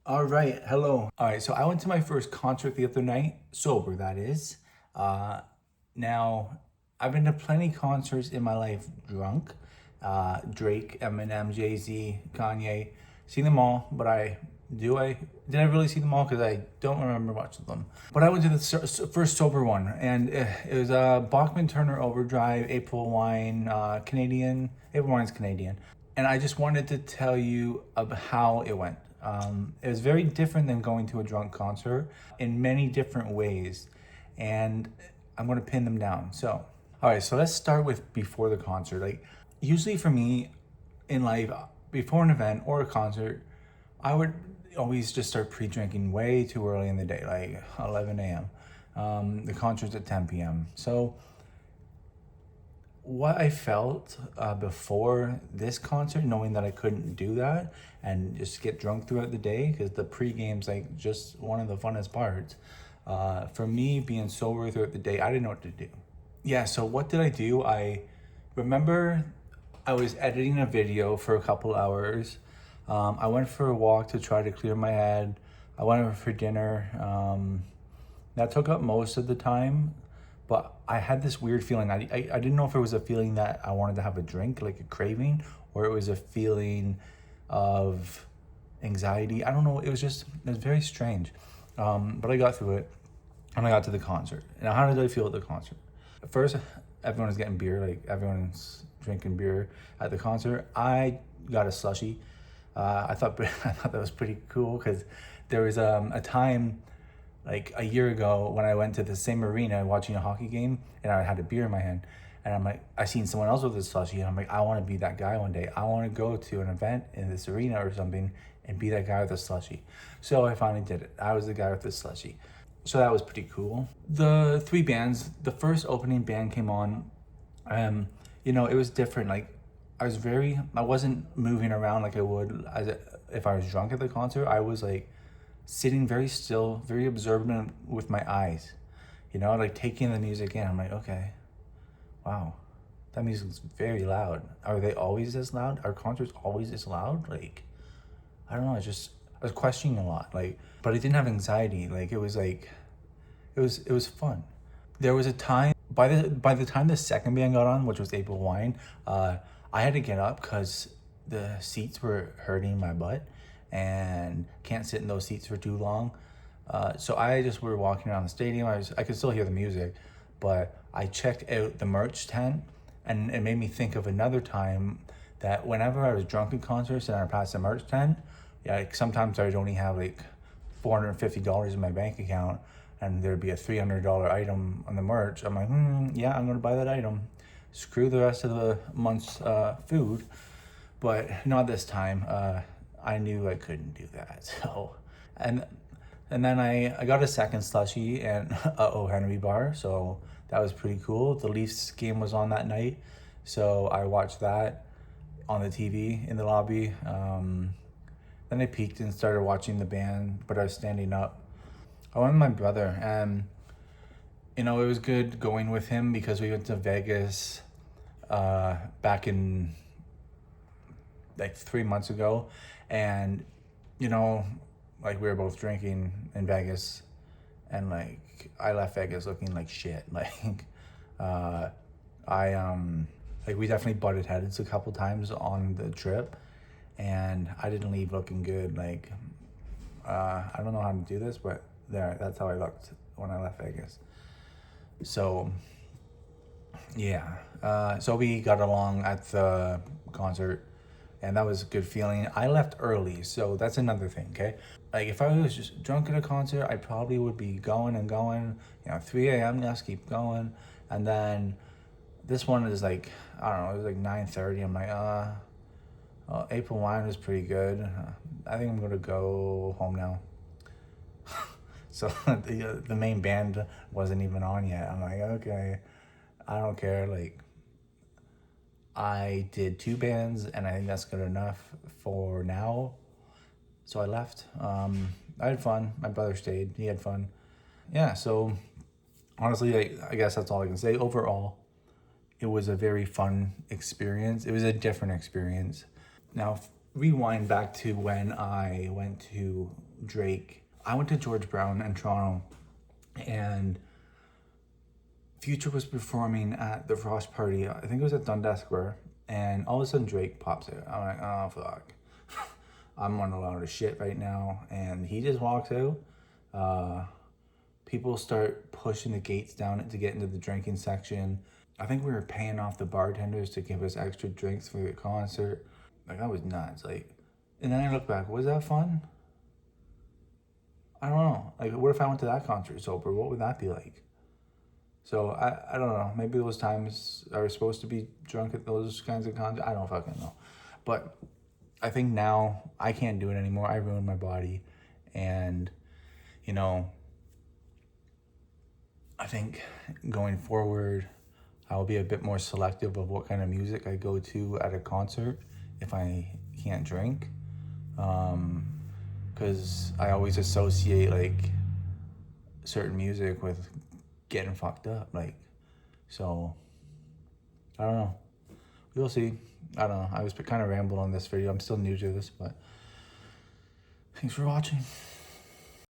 All right, hello. All right, so I went to my first concert the other night, sober, that is. Uh, now, I've been to plenty concerts in my life drunk. Drake, Eminem, Jay-Z, Kanye, seen them all, but I didn't really see them all because I don't remember much of them. But I went to the first sober one, and it was Bachman Turner Overdrive, April Wine, Canadian. April Wine's Canadian, and I just wanted to tell you about how it went. It was very different than going to a drunk concert in many different ways, and I'm gonna pin them down. So, all right, so let's start with before the concert. Like, usually for me in life, before an event or a concert, I would always just start pre-drinking way too early in the day, like 11 a.m. The concert's at 10 p.m. So what I felt before this concert, knowing that I couldn't do that and just get drunk throughout the day, because the pre-game's like just one of the funnest parts. For me, being sober throughout the day, I didn't know what to do. Yeah, so what did I do? I remember I was editing a video for a couple hours. I went for a walk to try to clear my head. I went over for dinner. That took up most of the time, but I had this weird feeling. I didn't know if it was a feeling that I wanted to have a drink, like a craving, or it was a feeling of anxiety. I don't know. It was very strange. But I got through it and I got to the concert. Now, how did I feel at the concert? At first, everyone was getting beer, like everyone's drinking beer at the concert. I got a slushie. I thought that was pretty cool because there was a time like a year ago when I went to the same arena watching a hockey game and I had a beer in my hand. And I'm like, I seen someone else with a slushie and I'm like, I want to be that guy one day. I want to go to an event in this arena or something and be that guy with a slushie. So I finally did it. I was the guy with the slushie. So that was pretty cool. The three bands, the first opening band came on. It was different. Like I wasn't moving around like I would if I was drunk at the concert. I was like sitting very still, very observant with my eyes, like taking the music in. I'm like, okay, wow, that music's very loud. Are they always this loud? Are concerts always this loud? Like, I don't know. I was questioning a lot, like, but I didn't have anxiety. Like, it was fun. There was a time by the time the second band got on, which was April Wine, I had to get up because the seats were hurting my butt, and can't sit in those seats for too long. So I just were walking around the stadium. I could still hear the music, but I checked out the merch tent, and it made me think of another time that whenever I was drunk at concerts and I passed the merch tent, yeah, like sometimes I'd only have like $450 in my bank account, and there'd be a $300 item on the merch. I'm like, yeah, I'm gonna buy that item. Screw the rest of the month's food, but not this time. I knew I couldn't do that. So, and and then I got a second slushie and a O Henry bar. So that was pretty cool. The Leafs game was on that night, so I watched that on the TV in the lobby. Then I peeked and started watching the band, but I was standing up. I went with my brother, and it was good going with him because we went to Vegas back in like 3 months ago, and you know, like we were both drinking in Vegas, and like I left Vegas looking like shit. Like, uh, I like we definitely butted heads a couple times on the trip, and I didn't leave looking good. Like, I don't know how to do this, but that's how I looked when I left Vegas. So yeah, so we got along at the concert, and that was a good feeling. I left early, so that's another thing. Okay, like if I was just drunk at a concert, I probably would be going and going. 3 a.m. Let's keep going, and then this one is like, I don't know. It was like 9:30. I'm like, April Wine was pretty good. I think I'm gonna go home now. So the main band wasn't even on yet. I'm like, okay, I don't care. Like, I did two bands, and I think that's good enough for now. So I left. I had fun. My brother stayed. He had fun. Yeah. So honestly, I guess that's all I can say. Overall, it was a very fun experience. It was a different experience. Now, rewind back to when I went to Drake. I went to George Brown in Toronto, and Future was performing at the Frost Party. I think it was at Dundas Square, and all of a sudden Drake pops out. I'm like, oh fuck, I'm on a lot of shit right now, and he just walks out. People start pushing the gates down to get into the drinking section. I think we were paying off the bartenders to give us extra drinks for the concert. Like, that was nuts. Like, and then I look back, was that fun? I don't know. Like, what if I went to that concert sober? What would that be like? So I don't know. Maybe those times are supposed to be drunk at those kinds of concerts. I don't fucking know. But I think now I can't do it anymore. I ruined my body. And, you know, I think going forward, I will be a bit more selective of what kind of music I go to at a concert if I can't drink. Because I always associate like certain music with getting fucked up. Like, so I don't know. We'll see. I don't know. I was kind of rambling on this video. I'm still new to this, but thanks for watching.